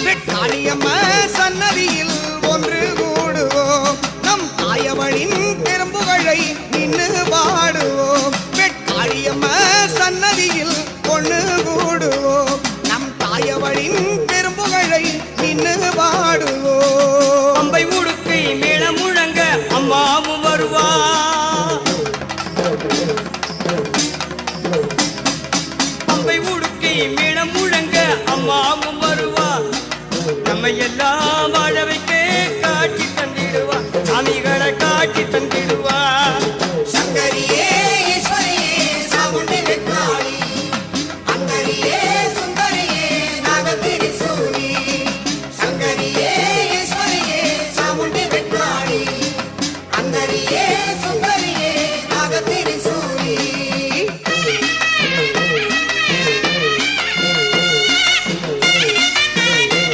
வெட்காளியம்ம சன்னதியில் ஒன்று கூடுவோம் நம் தாயவளின் பெரும்புகழை நின்று பாடுவோம் வெட்காளியம்ம சன்னதியில் ஒன்று கூடுவோம் நம் தாயவளின் பெரும்புகழை நின்று பாடுவோம் பம்பை உடுக்கை மேளம் முழங்க அம்மாவும் வருவா பம்பை உடுக்கை மேளம் முழங்க அம்மாவும் வருவா நம்மை எல்லாம் வாழ வைக்க காட்சி தந்திடுவா சாமிகளை காட்சி தந்திடுவா